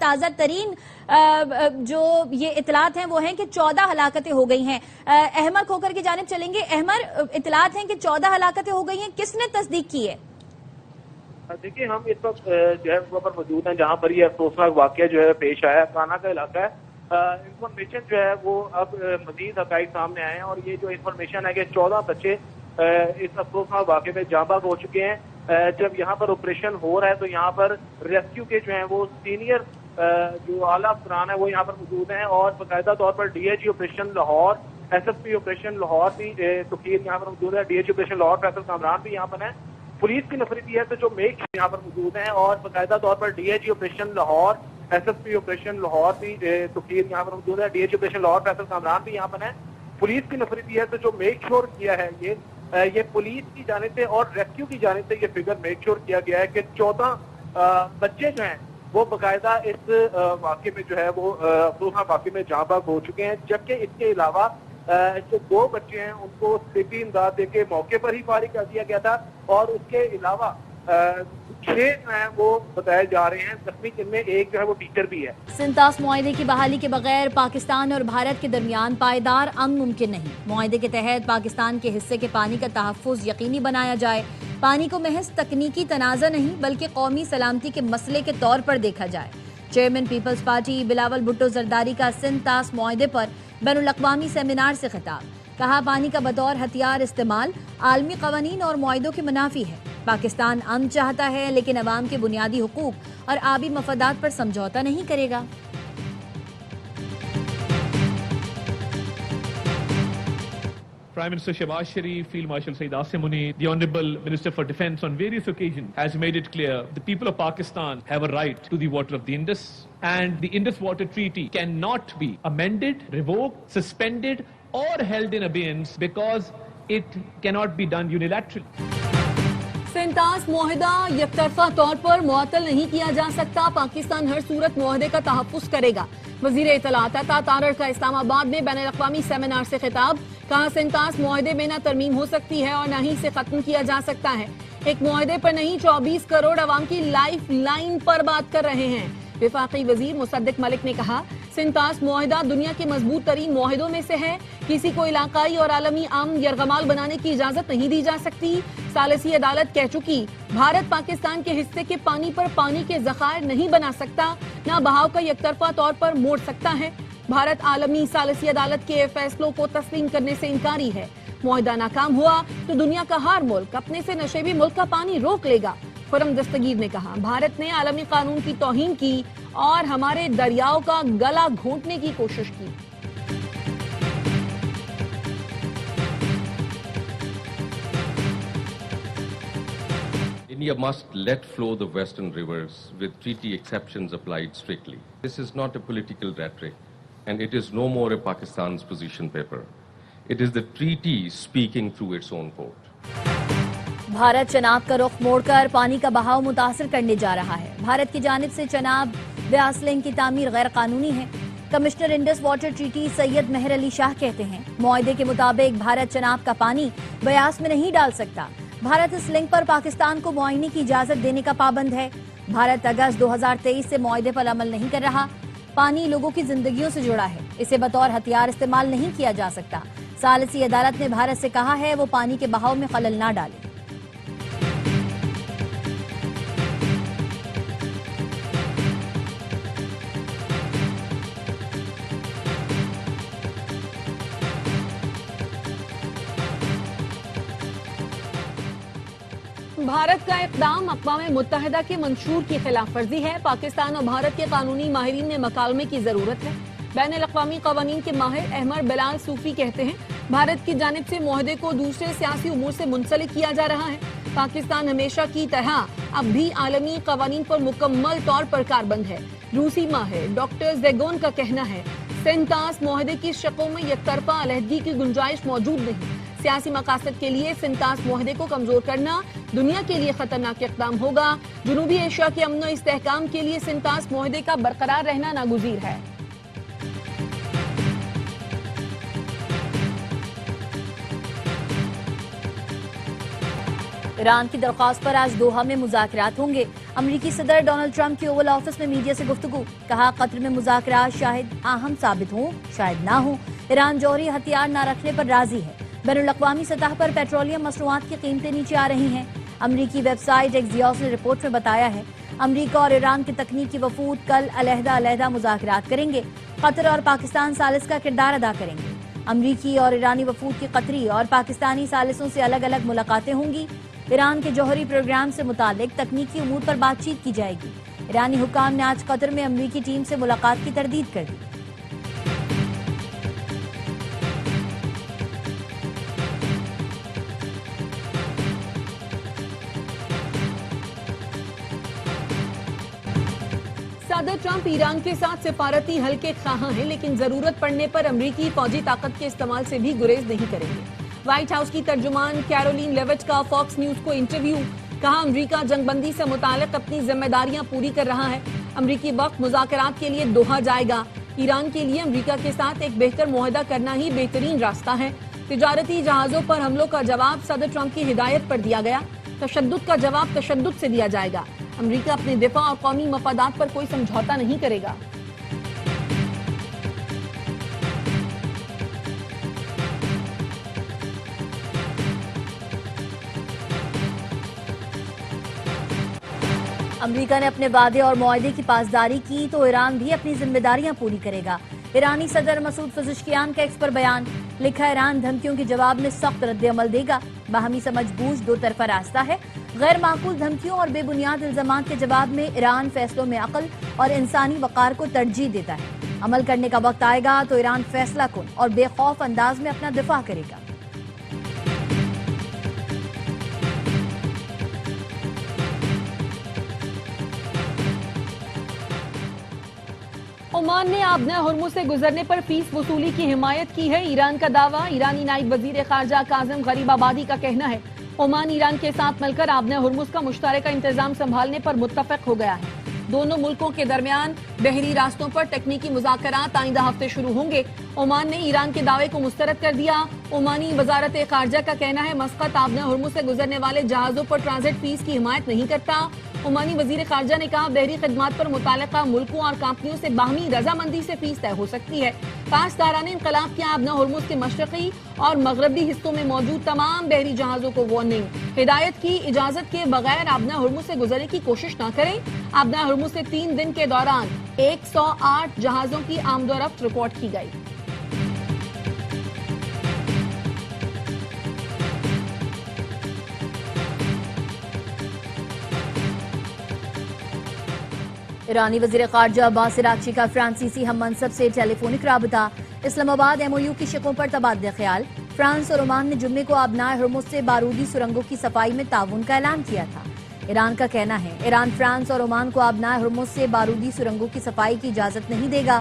تازہ ترین جو یہ اطلاعات ہیں وہ ہیں کہ 14 ہلاکتیں ہو گئی ہیں. احمر کھوکر کی جانب چلیں گے. احمر، اطلاعات ہیں کہ 14 ہلاکتیں ہو گئی ہیں، کس نے تصدیق کی ہے؟ دیکھیے، ہم اس وقت جو ہے وہاں پر موجود ہیں جہاں پر یہ افسوسناک واقعہ جو ہے پیش آیا. کانا کا علاقہ ہے. انفارمیشن جو ہے وہ اب مزید حقائق سامنے آئے ہیں، اور یہ جو انفارمیشن ہے کہ 14 بچے اس افسوسناک واقعے میں جاں بحق ہو چکے ہیں. جب یہاں پر آپریشن ہو رہا ہے تو یہاں پر ریسکیو کے جو ہیں وہ سینئر جو اعلیٰ افسران ہیں وہ یہاں پر موجود ہیں، اور باقاعدہ طور پر D H operation Lahore, S S P operation Lahore بھی توقیر یہاں پر موجود ہے. D H operation Lahore Faisal Kamran بھی یہاں پر ہیں. پولیس کی نفری بھی ہے تو جو میک یہاں پر موجود ہیں، اور باقاعدہ طور پر D H operation Lahore, S S P operation Lahore بھی توقیر یہاں پر موجود ہے. D H operation Lahore Faisal Kamran بھی یہاں پر ہیں. پولیس کی نفری بھی ہے تو جو میک شور کیا ہے یہ پولیس کی جانب سے اور ریسکیو کی جانب سے یہ فگر میک شور کیا گیا ہے کہ 14 بچے جو ہیں وہ باقاعدہ اس واقعے میں جو ہے وہ افسوسناک واقعے میں جاں بحق ہو چکے ہیں. جبکہ اس کے علاوہ جو 2 بچے ہیں ان کو طبی امداد دے کے موقع پر ہی فارغ کر دیا گیا تھا، اور اس کے علاوہ 6 جو ہیں وہ بتائے جا رہے ہیں زخمی، جن میں ایک جو ہے وہ ٹیچر بھی ہے. سنتاس معاہدے کی بحالی کے بغیر پاکستان اور بھارت کے درمیان پائیدار امن ممکن نہیں. معاہدے کے تحت پاکستان کے حصے کے پانی کا تحفظ یقینی بنایا جائے. پانی کو محض تکنیکی تنازع نہیں بلکہ قومی سلامتی کے مسئلے کے طور پر دیکھا جائے. Chairman peoples party Bilawal Bhutto Zardari کا سنتاس معاہدے پر بین الاقوامی سیمینار سے خطاب. کہا پانی کا بطور ہتھیار استعمال عالمی قوانین اور معاہدوں کے منافی ہے. پاکستان امن چاہتا ہے لیکن عوام کے بنیادی حقوق اور آبی مفادات پر سمجھوتا نہیں کرے گا. Prime Minister Shehbaz Sharif, Field Marshal Saeed Asim Munir, the Honorable Minister for Defence on various occasions has made it clear the people of Pakistan have a right to the water of the Indus, and the Indus Water Treaty cannot be amended, revoked, suspended or held in abeyance because it cannot be done unilaterally. سنتاس معاہدہ یک طرفہ طور پر معطل نہیں کیا جا سکتا. پاکستان ہر صورت معاہدے کا تحفظ کرے گا. وزیر اطلاعات عطا تارڑ کا اسلام آباد میں بین الاقوامی سیمینار سے خطاب. کہا سنتاس معاہدے میں نہ ترمیم ہو سکتی ہے اور نہ ہی اسے ختم کیا جا سکتا ہے. ایک معاہدے پر نہیں 24 کروڑ عوام کی لائف لائن پر بات کر رہے ہیں. وفاقی وزیر مصدق ملک نے کہا سنتاس معاہدہ دنیا کے مضبوط ترین معاہدوں میں سے ہے. کسی کو علاقائی اور عالمی امن یرغمال بنانے کی اجازت نہیں دی جا سکتی. ثالثی عدالت کہہ چکی بھارت پاکستان کے حصے کے پانی پر پانی کے ذخائر نہیں بنا سکتا، نہ بہاؤ کا یک طرفہ طور پر موڑ سکتا ہے. بھارت عالمی ثالثی عدالت کے فیصلوں کو تسلیم کرنے سے انکاری ہے. معاہدہ ناکام ہوا تو دنیا کا ہر ملک اپنے سے نشیبی ملک کا پانی روک لے گا. خرم دستگیر نے کہا بھارت نے عالمی قانون کی توہین کی اور ہمارے دریاؤں کا گلا گھونٹنے کی کوشش کی. India must let flow the western rivers with treaty exceptions applied strictly. This is not a political rhetoric, and it is no more a Pakistan's position paper. It is the treaty speaking through its own court. Bharat Chenab کا رخ موڑ کر پانی کا بہاؤ متاثر کرنے جا رہا ہے. بھارت کی جانب سے چناب بیاس لنک کی تعمیر غیر قانونی ہے. کمشنر انڈس واٹر ٹریٹی سید مہر علی شاہ کہتے ہیں معاہدے کے مطابق بھارت چناب کا پانی بیاس میں نہیں ڈال سکتا. بھارت اس لنک پر پاکستان کو معائنے کی اجازت دینے کا پابند ہے. بھارت اگست 2023 سے معاہدے پر عمل نہیں کر رہا. پانی لوگوں کی زندگیوں سے جڑا ہے، اسے بطور ہتھیار استعمال نہیں کیا جا سکتا. ثالثی عدالت نے بھارت سے کہا ہے وہ پانی کے بہاؤ میں خلل نہ ڈالے. بھارت کا اقدام اقوام متحدہ کے منشور کی خلاف ورزی ہے. پاکستان اور بھارت کے قانونی ماہرین میں مکالمے کی ضرورت ہے. بین الاقوامی قوانین کے ماہر احمر بلال صوفی کہتے ہیں بھارت کی جانب سے معاہدے کو دوسرے سیاسی امور سے منسلک کیا جا رہا ہے. پاکستان ہمیشہ کی طرح اب بھی عالمی قوانین پر مکمل طور پر کاربند ہے. روسی ماہر ڈاکٹر زیگون کا کہنا ہے سنتاس معاہدے کی شقوں میں یک طرفہ علیحدگی کی گنجائش موجود نہیں. سیاسی مقاصد کے لیے سنتاس معاہدے کو کمزور کرنا دنیا کے لیے خطرناک اقدام ہوگا. جنوبی ایشیا کے امن و استحکام کے لیے سنتاس معاہدے کا برقرار رہنا ناگزیر ہے. ایران کی درخواست پر آج دوحہ میں مذاکرات ہوں گے. امریکی صدر ڈونلڈ ٹرمپ کی اوول آفس میں میڈیا سے گفتگو، کہا قطر میں مذاکرات شاید اہم ثابت ہوں شاید نہ ہوں، ایران جوہری ہتھیار نہ رکھنے پر راضی ہے۔ بین الاقوامی سطح پر پیٹرولیم مصنوعات کی قیمتیں نیچے آ رہی ہیں۔ امریکی ویب سائٹ ایکزیوس نے رپورٹ میں بتایا ہے امریکہ اور ایران کے تکنیکی وفود کل علیحدہ مذاکرات کریں گے۔ قطر اور پاکستان ثالث کا کردار ادا کریں گے۔ امریکی اور ایرانی وفود کی قطری اور پاکستانی ثالثوں سے الگ الگ ملاقاتیں ہوں گی۔ ایران کے جوہری پروگرام سے متعلق تکنیکی امور پر بات چیت کی جائے گی۔ ایرانی حکام نے آج قطر میں امریکی ٹیم سے ملاقات کی تردید کر دی۔ صدر ٹرمپ ایران کے ساتھ سفارتی حل کے خواہاں ہیں، لیکن ضرورت پڑنے پر امریکی فوجی طاقت کے استعمال سے بھی گریز نہیں کریں گے۔ وائٹ ہاؤس کی ترجمان کیرولین لیوٹ کا فاکس نیوز کو انٹرویو، کہا امریکہ جنگ بندی سے متعلق اپنی ذمہ داریاں پوری کر رہا ہے۔ امریکی وقت مذاکرات کے لیے دوحہ جائے گا۔ ایران کے لیے امریکہ کے ساتھ ایک بہتر معاہدہ کرنا ہی بہترین راستہ ہے۔ تجارتی جہازوں پر حملوں کا جواب صدر ٹرمپ کی ہدایت پر دیا گیا۔ تشدد کا جواب تشدد سے دیا جائے گا۔ امریکہ اپنے دفاع اور قومی مفادات پر کوئی سمجھوتا نہیں کرے گا۔ امریکہ نے اپنے وعدے اور معاہدے کی پاسداری کی تو ایران بھی اپنی ذمہ داریاں پوری کرے گا۔ ایرانی صدر مسعود پزشکیان کا ایکس پر بیان، لکھا ایران دھمکیوں کے جواب میں سخت رد عمل دے گا۔ باہمی سمجھ بوجھ دو طرفہ راستہ ہے۔ غیر معقول دھمکیوں اور بے بنیاد الزامات کے جواب میں ایران فیصلوں میں عقل اور انسانی وقار کو ترجیح دیتا ہے۔ عمل کرنے کا وقت آئے گا تو ایران فیصلہ کن اور بے خوف انداز میں اپنا دفاع کرے گا۔ عمان نے آبنہ ہرمز سے گزرنے پر فیس وصولی کی حمایت کی ہے۔ ایران کا دعویٰ، ایرانی نائب وزیر خارجہ کاظم غریب آبادی کا کہنا ہے عمان ایران کے ساتھ مل کر آبنہ ہرمز کا مشترکہ انتظام سنبھالنے پر متفق ہو گیا ہے۔ دونوں ملکوں کے درمیان بحری راستوں پر تکنیکی مذاکرات آئندہ ہفتے شروع ہوں گے۔ عمان نے ایران کے دعوے کو مسترد کر دیا۔ عمانی وزارت خارجہ کا کہنا ہے مسقط آبنہ ہرمز سے گزرنے والے جہازوں پر ٹرانزٹ فیس کی حمایت نہیں کرتا۔ عمانی وزیر خارجہ نے کہا بحری خدمات پر متعلقہ ملکوں اور کمپنیوں سے باہمی رضامندی سے فیس طے ہو سکتی ہے۔ پاسداران انقلاب کے آبنہ ہرمز کے مشرقی اور مغربی حصوں میں موجود تمام بحری جہازوں کو وارننگ، ہدایت کی اجازت کے بغیر آبنہ ہرمز سے گزرنے کی کوشش نہ کریں۔ آبنہ ہرمز سے 3 دن کے دوران 108 جہازوں کی آمد و رفت رپورٹ کی گئی۔ ایرانی وزیر خارجہ عباس عراقچی کا فرانسیسی ہم منصب سے ٹیلی فونک رابطہ، اسلام آباد ایم او یو کی شقوں پر تبادلہ خیال۔ فرانس اور عمان نے جمعے کو آبنائے ہرمز سے بارودی سرنگوں کی صفائی میں تعاون کا اعلان کیا تھا۔ ایران کا کہنا ہے ایران فرانس اور عمان کو آبنائے ہرمز سے بارودی سرنگوں کی صفائی کی اجازت نہیں دے گا۔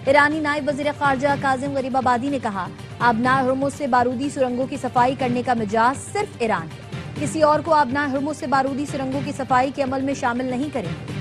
ایرانی نائب وزیر خارجہ کاظم غریب آبادی نے کہا آبنائے ہرمز سے بارودی سرنگوں کی صفائی کرنے کا مجاز صرف ایران ہے، کسی اور کو آبنائے ہرمز سے بارودی سرنگوں کی صفائی کے عمل میں شامل نہیں کریں گے۔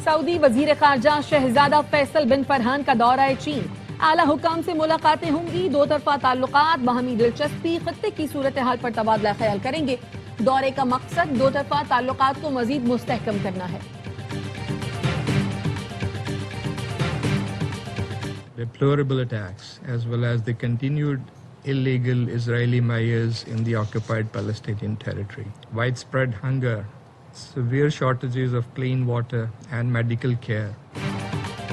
سعودی وزیر خارجہ شہزادہ فیصل بن فرحان کا دورہ چین، اعلیٰ حکام سے ملاقاتیں ہوں گی۔ دو طرفہ تعلقات، باہمی دلچسپی، خطے کی صورتحال پر تبادلہ خیال کریں گے۔ دورے کا مقصد دو طرفہ تعلقات کو مزید مستحکم کرنا ہے۔ Deplorable attacks, as well as the continued illegal Israeli measures in the occupied Palestinian territory, widespread hunger, severe shortages of clean water and medical care.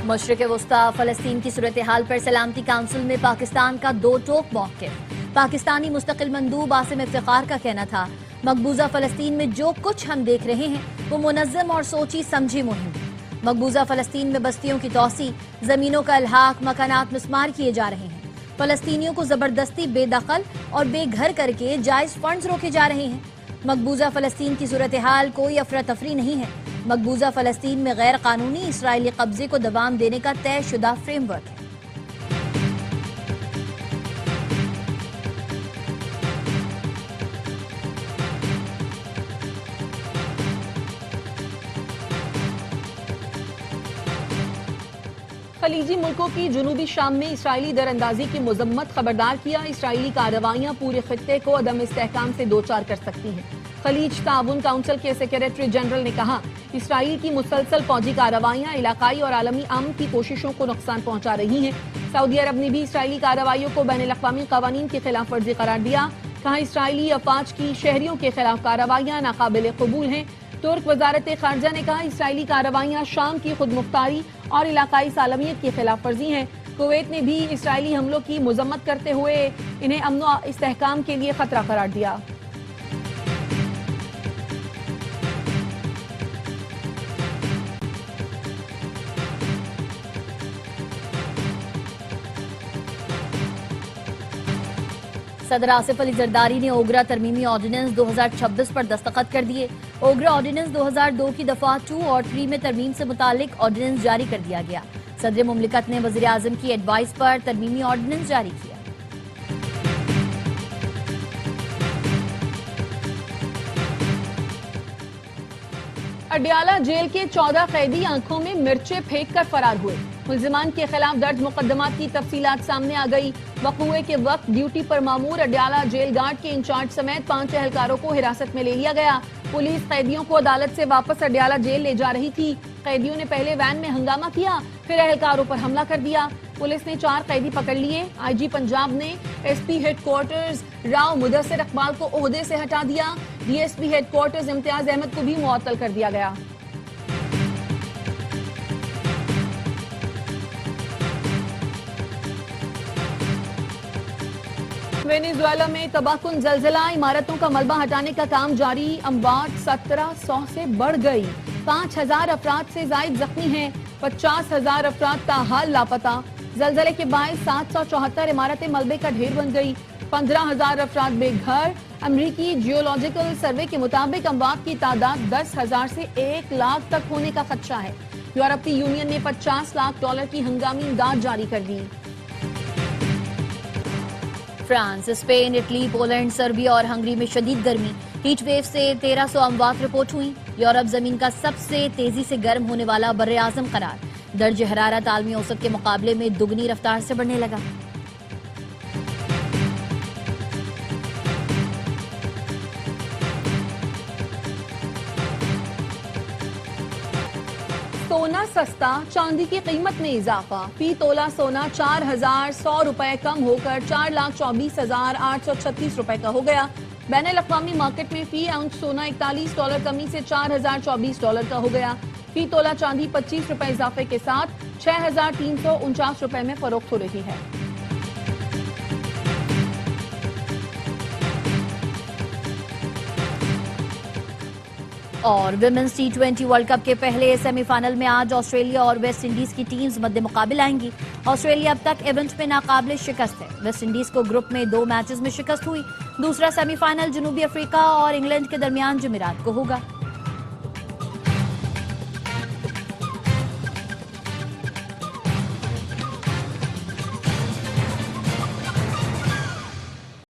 مشرق وسطی فلسطین کی صورتحال پر سلامتی کونسل میں پاکستان کا دو ٹوک موقف۔ پاکستانی مستقل مندوب عاصم افتخار کا کہنا تھا مقبوضہ فلسطین میں جو کچھ ہم دیکھ رہے ہیں وہ منظم اور سوچی سمجھی مہم ہے۔ مقبوضہ فلسطین میں بستیوں کی توسیع، زمینوں کا الحاق، مکانات مسمار کیے جا رہے ہیں۔ فلسطینیوں کو زبردستی بے دخل اور بے گھر کر کے جائز فنڈز روکے جا رہے ہیں۔ مقبوضہ فلسطین کی صورتحال کوئی افراتفری نہیں ہے۔ مقبوضہ فلسطین میں غیر قانونی اسرائیلی قبضے کو دوام دینے کا طے شدہ فریم ورک ہے۔ خلیجی ملکوں کی جنوبی شام میں اسرائیلی دراندازی کی مذمت، خبردار کیا اسرائیلی کارروائیاں پورے خطے کو عدم استحکام سے دوچار کر سکتی ہیں۔ خلیج تعاون کونسل کے سیکریٹری جنرل نے کہا اسرائیل کی مسلسل فوجی کارروائیاں علاقائی اور عالمی امن کی کوششوں کو نقصان پہنچا رہی ہیں۔ سعودی عرب نے بھی اسرائیلی کارروائیوں کو بین الاقوامی قوانین کی خلاف ورزی قرار دیا، کہا اسرائیلی افواج کی شہریوں کے خلاف کارروائیاں ناقابل قبول ہیں۔ ترک وزارت خارجہ نے کہا اسرائیلی کارروائیاں شام کی خود مختاری اور علاقائی سالمیت کی خلاف ورزی ہیں۔ کویت نے بھی اسرائیلی حملوں کی مذمت کرتے ہوئے انہیں امن و استحکام کے لیے خطرہ قرار دیا۔ صدر آصف علی زرداری نے اوگرا ترمیمی آرڈیننس 2026 پر دستخط کر دیے۔ اوگرا آرڈیننس 2002 کی دفعہ 2 اور 3 میں ترمیم سے متعلق آرڈیننس جاری کر دیا گیا۔ صدر مملکت نے وزیر اعظم کی ایڈوائس پر ترمیمی آرڈیننس جاری کیا۔ اڈیالہ جیل کے 14 قیدی آنکھوں میں مرچیں پھینک کر فرار ہوئے۔ ملزمان کے خلاف درج مقدمات کی تفصیلات سامنے آ گئی۔ وقوعے کے وقت ڈیوٹی پر مامور اڈیالہ جیل گارڈ کے انچارج سمیت 5 اہلکاروں کو حراست میں لے لیا گیا۔ پولیس قیدیوں کو عدالت سے واپس اڈیالہ جیل لے جا رہی تھی۔ قیدیوں نے پہلے وین میں ہنگامہ کیا، پھر اہلکاروں پر حملہ کر دیا۔ پولیس نے 4 قیدی پکڑ لیے۔ آئی جی پنجاب نے S P headquarters Rao Mudassar Iqbal کو عہدے سے ہٹا دیا۔ D S P headquarters Imtiaz Ahmed کو بھی معطل کر دیا گیا۔ وینیزویلا میں تباہ کن زلزلہ، عمارتوں کا ملبہ ہٹانے کا کام جاری۔ اموات 1700 سے بڑھ گئی، 5000 افراد سے زائد زخمی ہیں، 50,000 افراد تاحال لاپتہ۔ زلزلے کے باعث 774 عمارتیں ملبے کا ڈھیر بن گئی، 15,000 افراد بے گھر۔ امریکی جیولوجیکل سروے کے مطابق اموات کی تعداد 10,000 سے 1 لاکھ تک ہونے کا خدشہ ہے۔ یورپی یونین نے $50 لاکھ کی ہنگامی امداد جاری کر دی۔ France, Spain, Italy, Poland, Serbia اور ہنگری میں شدید گرمی، ہیٹ ویو سے 1300 اموات رپورٹ ہوئی۔ یورپ زمین کا سب سے تیزی سے گرم ہونے والا بر اعظم قرار، درجہ حرارت عالمی اوسط کے مقابلے میں دگنی رفتار سے بڑھنے لگا۔ سونا سستا، چاندی کی قیمت میں اضافہ، فی تولہ سونا 4,100 روپے کم ہو کر 4,24,836 روپے کا ہو گیا۔ بین الاقوامی مارکیٹ میں فی اونس سونا $41 کمی سے $4,024 کا ہو گیا۔ فی تولہ چاندی 25 روپے اضافے کے ساتھ 6,349 روپے میں فروخت ہو رہی ہے۔ اور ویمنز T20 ورلڈ کپ کے پہلے سیمی فائنل میں آج آسٹریلیا اور ویسٹ انڈیز کی ٹیمز مد مقابل آئیں گی۔ آسٹریلیا اب تک ایونٹ میں ناقابل شکست ہے۔ ویسٹ انڈیز کو گروپ میں 2 میچز میں شکست ہوئی۔ دوسرا سیمی فائنل جنوبی افریقہ اور انگلینڈ کے درمیان جمعرات کو ہوگا۔